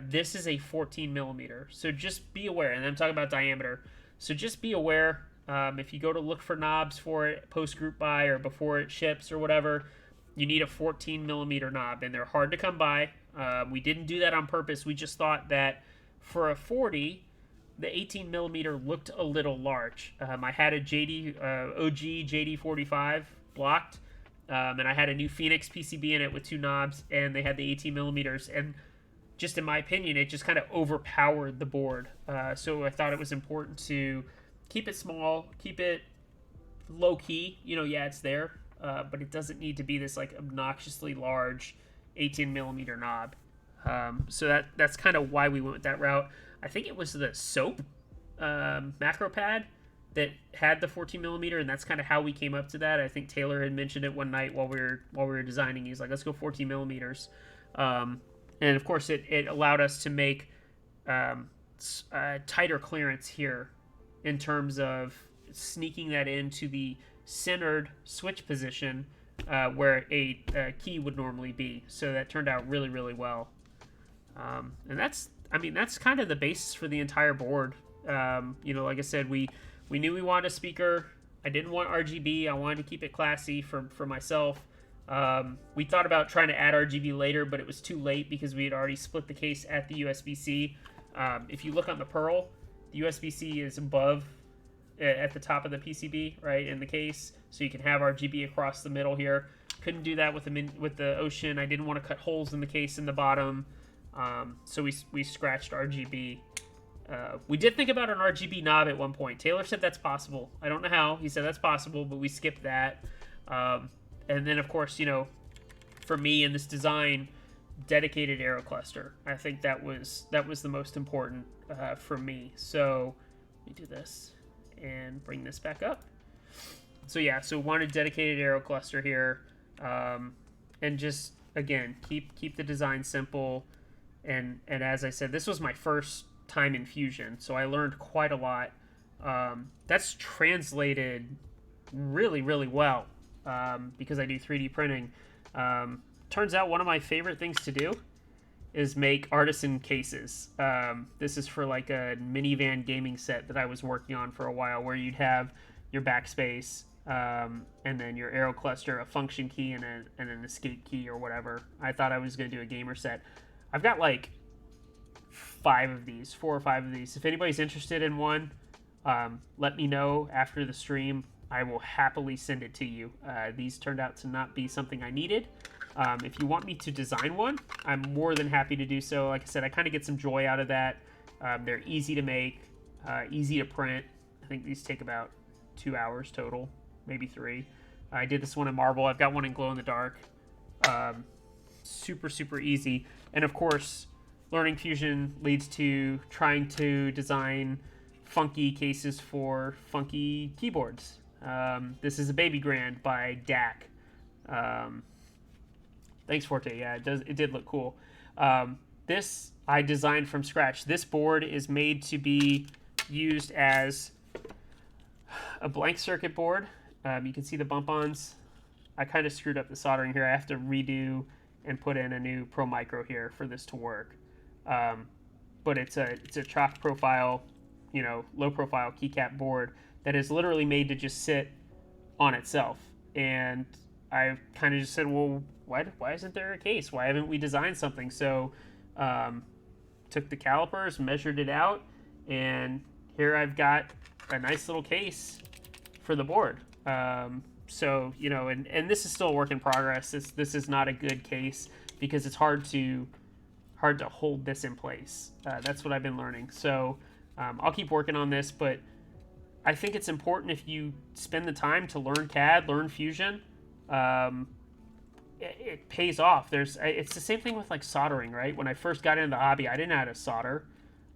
This is a 14 millimeter. So just be aware, and I'm talking about diameter. So just be aware. If you go to look for knobs for it post group buy or before it ships or whatever, you need a 14 millimeter knob, and they're hard to come by. We didn't do that on purpose. We just thought that for a 40, the 18 millimeter looked a little large. I had a OG JD45 blocked, and I had a new Phoenix PCB in it with two knobs, and they had the 18 millimeters. And just in my opinion, it just kind of overpowered the board. So I thought it was important to keep it small, keep it low key. Yeah, it's there, but it doesn't need to be this like obnoxiously large 18 millimeter knob. So that's kind of why we went that route. I think it was the soap macro pad that had the 14 millimeter, and that's kind of how we came up to that. I think Taylor had mentioned it one night while we were designing. He's like, let's go 14 millimeters. And of course it allowed us to make tighter clearance here in terms of sneaking that into the centered switch position where a key would normally be. So that turned out really, really well. And that's kind of the basis for the entire board. Like I said, we knew we wanted a speaker. I didn't want RGB. I wanted to keep it classy for myself. We thought about trying to add RGB later, but it was too late because we had already split the case at the USB-C. If you look on the Pearl, the USB-C is above at the top of the PCB, right, in the case, so you can have RGB across the middle here. Couldn't do that with the Ocean. I didn't want to cut holes in the case in the bottom, so we scratched RGB. We did think about an RGB knob at one point. Taylor said that's possible. I don't know how. He said that's possible, but we skipped that. And then, of course, for me in this design, dedicated aero cluster. I think that was the most important for me. So let me do this and bring this back up. So yeah, so wanted dedicated aero cluster here, and just again keep the design simple. And as I said, this was my first time in Fusion, so I learned quite a lot. That's translated really, really well because I do 3D printing. Turns out one of my favorite things to do is make artisan cases. This is for like a minivan gaming set that I was working on for a while, where you'd have your backspace and then your aero cluster, a function key, and an escape key or whatever. I thought I was going to do a gamer set. I've got like 4 or 5 of these. If anybody's interested in one, let me know after the stream. I will happily send it to you. These turned out to not be something I needed. If you want me to design one, I'm more than happy to do so. Like I said, I kind of get some joy out of that. They're easy to make, easy to print. I think these take about 2 hours total, maybe 3. I did this one in marble. I've got one in glow in the dark. Super, super easy. And of course, learning Fusion leads to trying to design funky cases for funky keyboards. This is a Baby Grand by DAC. Thanks, Forte. Yeah, it did look cool. This I designed from scratch. This board is made to be used as a blank circuit board. You can see the bump-ons. I kind of screwed up the soldering here. I have to redo and put in a new Pro Micro here for this to work. But it's a chalk profile, low profile keycap board that is literally made to just sit on itself. And I kind of just said, well, why isn't there a case? Why haven't we designed something? So took the calipers, measured it out, and here I've got a nice little case for the board. So, you know, and this is still a work in progress. This is not a good case because it's hard to hold this in place. That's what I've been learning. So I'll keep working on this, but I think it's important if you spend the time to learn CAD, learn Fusion, it pays off. It's the same thing with like soldering, right? When I first got into the hobby, I didn't know how to solder,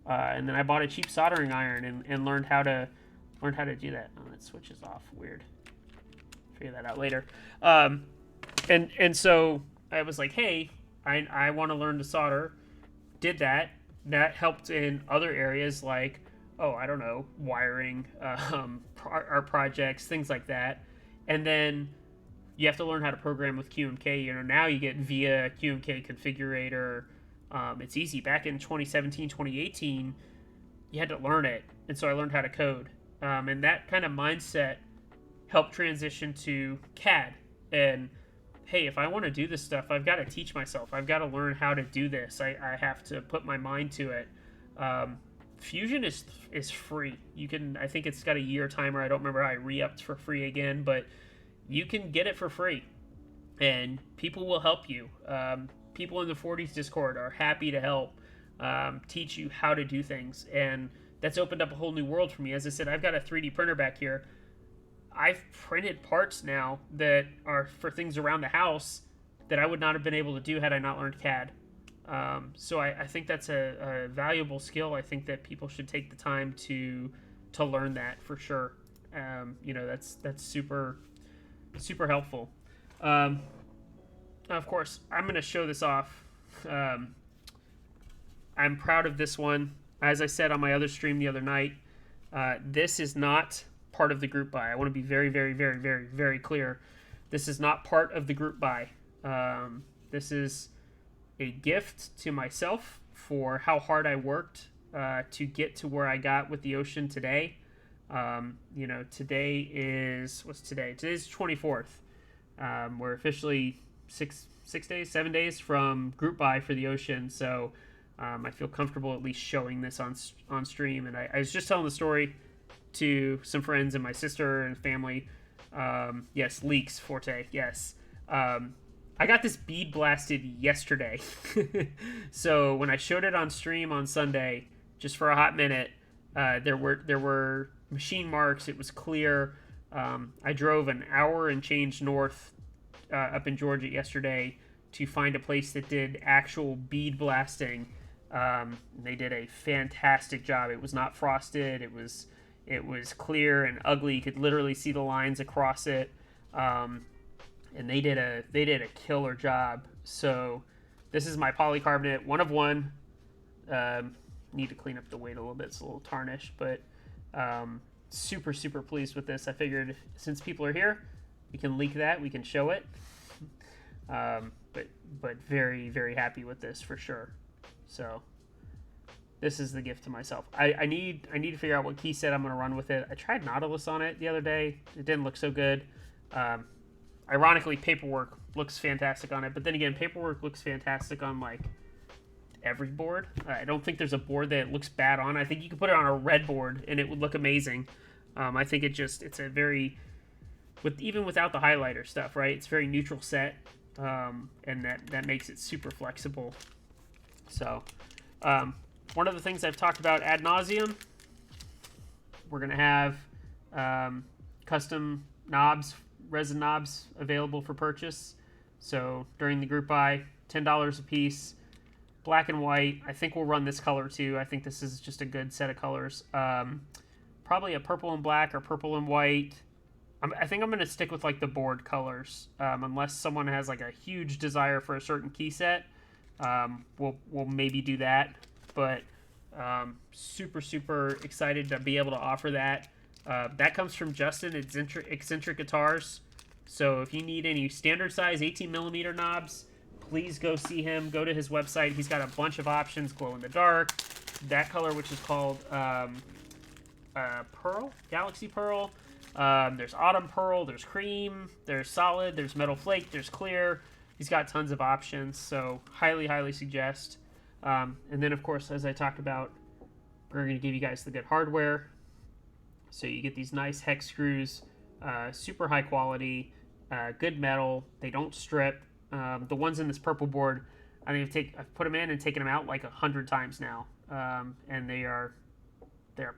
and then I bought a cheap soldering iron and learned how to do that. Oh, that switch is off. Weird. Figure that out later. And so I was like, hey, I want to learn to solder. Did that. That helped in other areas like, oh, I don't know, wiring, our projects, things like that. And then you have to learn how to program with QMK. You know, now you get via QMK configurator. It's easy. Back in 2017, 2018, you had to learn it. And so I learned how to code. And that kind of mindset helped transition to CAD. And hey, if I want to do this stuff, I've got to teach myself. I've got to learn how to do this. I have to put my mind to it. Fusion is free. You can, I think it's got a year timer. I don't remember how I re-upped for free again, but you can get it for free, and people will help you. People in the 40s Discord are happy to help teach you how to do things, and that's opened up a whole new world for me. As I said, I've got a 3D printer back here. I've printed parts now that are for things around the house that I would not have been able to do had I not learned CAD. So I think that's a valuable skill. I think that people should take the time to learn that for sure. You know, that's super helpful. Of course, I'm going to show this off. I'm proud of this one. As I said on my other stream the other night, this is not part of the group buy. I want to be very, very, very, very, very clear. This is not part of the group buy. This is a gift to myself for how hard I worked to get to where I got with the Ocean today. You know, today is, what's today? Today's 24th. We're officially 7 days from group buy for the Ocean, so I feel comfortable at least showing this on stream. And I was just telling the story to some friends and my sister and family. Yes, leaks, Forte, yes. I got this bead blasted yesterday. So when I showed it on stream on Sunday, just for a hot minute, there were machine marks. It was clear. I drove an hour and change north up in Georgia yesterday to find a place that did actual bead blasting. They did a fantastic job. It was not frosted. It was clear and ugly. You could literally see the lines across it. And they did a killer job. So this is my polycarbonate, one of one. Need to clean up the weight a little bit. It's a little tarnished, but super pleased with this. I figured since people are here, we can leak that, we can show it. But very happy with this for sure. So this is the gift to myself. I need to figure out what key set I'm going to run with it. I tried Nautilus on it the other day. It didn't look so good. Ironically, Paperwork looks fantastic on it, but then again, Paperwork looks fantastic on like every board. I don't think there's a board that it looks bad on. I think you could put it on a red board and it would look amazing. I think it's a very, even without the highlighter stuff, right? It's very neutral set, and that makes it super flexible. So, one of the things I've talked about ad nauseum, we're gonna have custom knobs, resin knobs available for purchase. So during the group buy, $10 a piece, black and white. I think we'll run this color too. I think this is just a good set of colors. Probably a purple and black or purple and white. I think I'm going to stick with like the board colors, unless someone has like a huge desire for a certain key set. We'll maybe do that, but super excited to be able to offer that. That comes from Justin at Eccentric Guitars. So if you need any standard size 18mm knobs, please go see him. Go to his website. He's got a bunch of options: glow in the dark, that color which is called Pearl, Galaxy Pearl. There's Autumn Pearl, there's Cream, there's Solid, there's Metal Flake, there's Clear. He's got tons of options, so highly suggest. And then, of course, as I talked about, we're going to give you guys the good hardware. So you get these nice hex screws, super high quality, good metal. They don't strip. The ones in this purple board, I think I've put them in and taken them out like 100 times now, and they're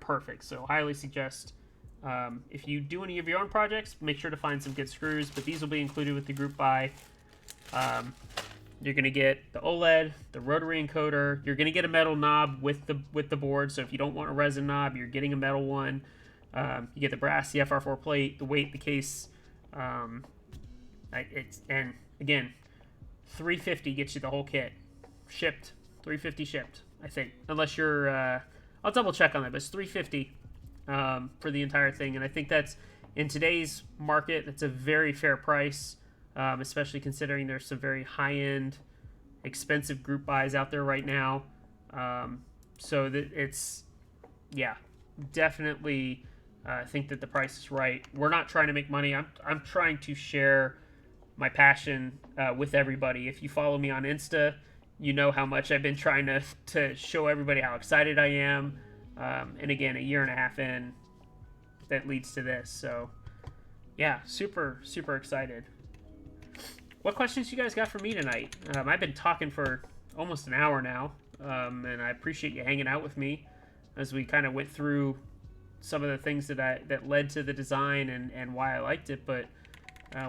perfect. So highly suggest. If you do any of your own projects, make sure to find some good screws. But these will be included with the group buy. You're going to get the OLED, the rotary encoder. You're going to get a metal knob with the board. So if you don't want a resin knob, you're getting a metal one. You get the brass, the FR4 plate, the weight, the case. And again, $350 gets you the whole kit, shipped. $350 shipped, I think. Unless you're, I'll double check on that, but it's $350 for the entire thing. And I think that's in today's market, that's a very fair price. Especially considering there's some very high-end, expensive group buys out there right now. So that it's, yeah, definitely think that the price is right. We're not trying to make money. I'm trying to share my passion with everybody. If you follow me on Insta, you know how much I've been trying to show everybody how excited I am. And again, a year and a half in, that leads to this. So, yeah, super excited. What questions you guys got for me tonight? I've been talking for almost an hour now, and I appreciate you hanging out with me as we kind of went through some of the things that led to the design and why I liked it. But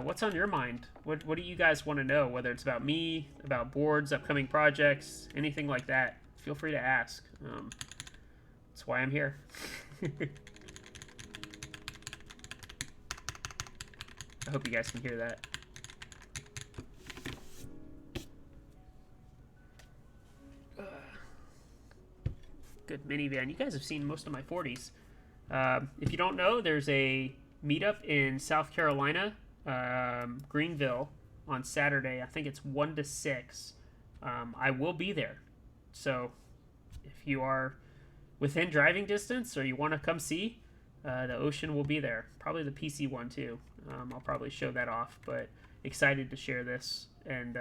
what's on your mind? What do you guys want to know? Whether it's about me, about boards, upcoming projects, anything like that, feel free to ask. That's why I'm here. I hope you guys can hear that. Good minivan. You guys have seen most of my 40s. If you don't know, there's a meetup in South Carolina, Greenville, on Saturday. I think it's 1 to 6. I will be there. So if you are within driving distance or you want to come see, the Ocean will be there. Probably the PC one too. I'll probably show that off, but excited to share this and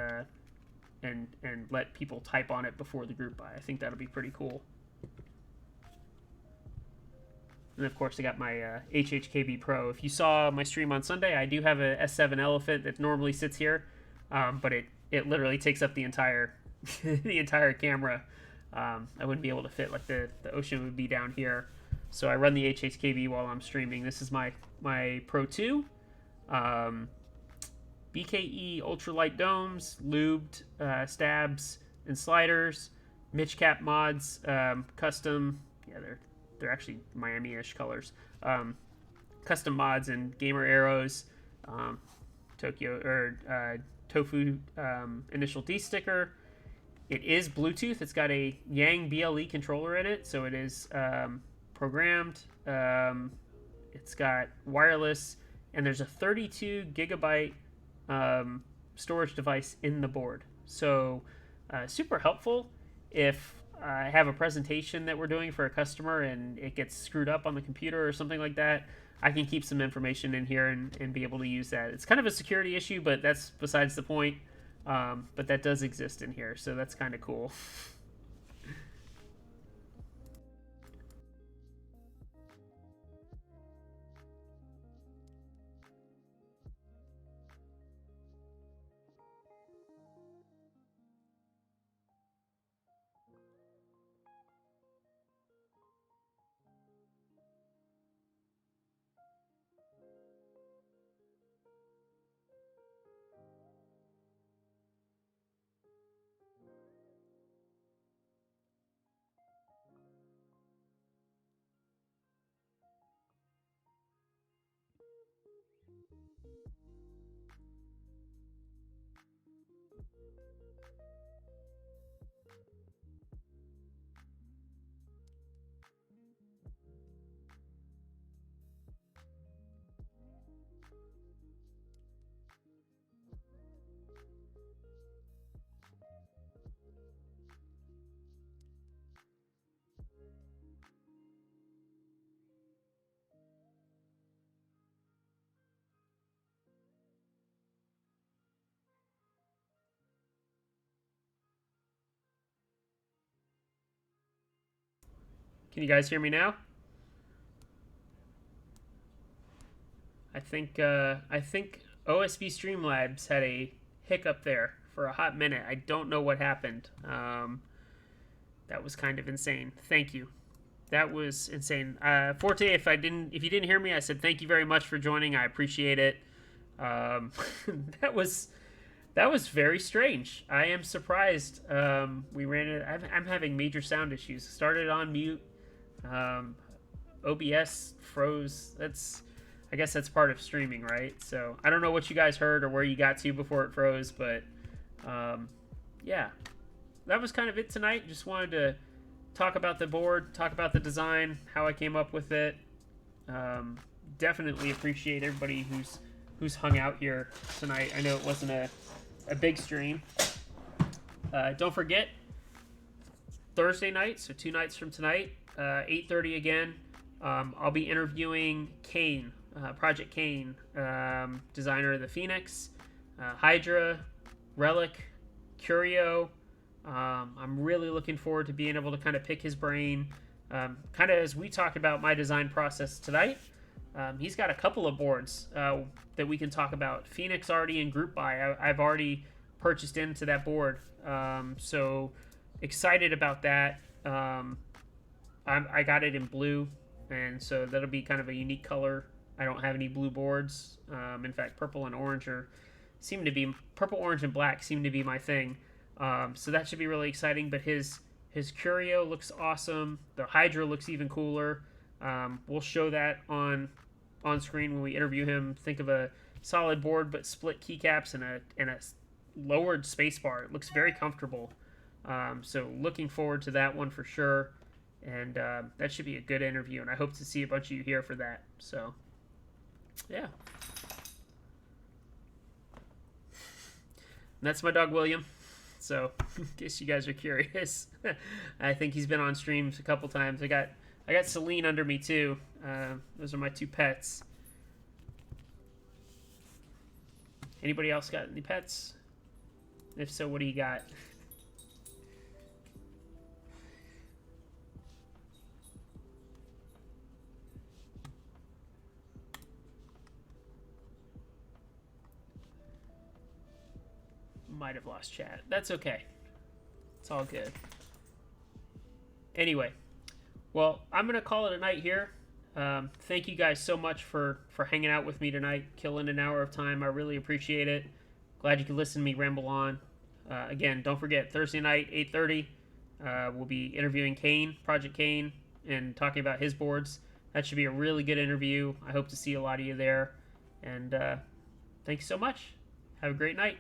let people type on it before the group buy. I think that'll be pretty cool. And of course, I got my HHKB Pro. If you saw my stream on Sunday, I do have a S7 Elephant that normally sits here, but it literally takes up the entire the entire camera. I wouldn't be able to fit, like the Ocean would be down here. So I run the HHKB while I'm streaming. This is my Pro 2. BKE ultralight domes, lubed stabs and sliders, Mitch Cap mods, custom. Yeah, they're actually Miami-ish colors. Custom mods and gamer arrows, Tofu initial D sticker. It is Bluetooth. It's got a Yang BLE controller in it, so it is programmed. It's got wireless, and there's a 32 gigabyte storage device in the board. So super helpful if I have a presentation that we're doing for a customer and it gets screwed up on the computer or something like that. I can keep some information in here and be able to use that. It's kind of a security issue, but that's besides the point. But that does exist in here, so that's kind of cool. Can you guys hear me now? I think OSB Streamlabs had a hiccup there for a hot minute. I don't know what happened. That was kind of insane. Thank you. That was insane. Forte, if you didn't hear me, I said thank you very much for joining. I appreciate it. Um, that was very strange. I am surprised. We ran it. I'm having major sound issues. Started on mute. Um, OBS froze. I guess that's part of streaming, right? So I don't know what you guys heard or where you got to before it froze, but yeah, that was kind of it tonight. Just wanted to talk about the board, talk about the design, how I came up with it. Definitely appreciate everybody who's hung out here tonight. I know it wasn't a big stream. Don't forget, Thursday night, so 2 nights from tonight, 8:30 again, I'll be interviewing Kane, Project Kane, designer of the Phoenix, Hydra, Relic, Curio. I'm really looking forward to being able to kind of pick his brain. Kind of as we talked about my design process tonight, he's got a couple of boards that we can talk about. Phoenix already in group buy. I've already purchased into that board. So excited about that. I got it in blue, and so that'll be kind of a unique color. I don't have any blue boards. In fact, purple, orange, and black seem to be my thing. So that should be really exciting. But his Curio looks awesome. The Hydra looks even cooler. We'll show that on screen when we interview him. Think of a solid board, but split keycaps and a lowered spacebar. It looks very comfortable. So looking forward to that one for sure. And that should be a good interview. And I hope to see a bunch of you here for that. So, yeah. And that's my dog, William. So, in case you guys are curious, I think he's been on streams a couple times. I got Celine under me too. Those are my 2 pets. Anybody else got any pets? If so, what do you got? Might have lost chat. That's okay. It's all good. Anyway, well, I'm going to call it a night here. Thank you guys so much for hanging out with me tonight, killing an hour of time. I really appreciate it. Glad you could listen to me ramble on. Again, don't forget, Thursday night, 8:30, we'll be interviewing Kane, Project Kane, and talking about his boards. That should be a really good interview. I hope to see a lot of you there. And thanks so much. Have a great night.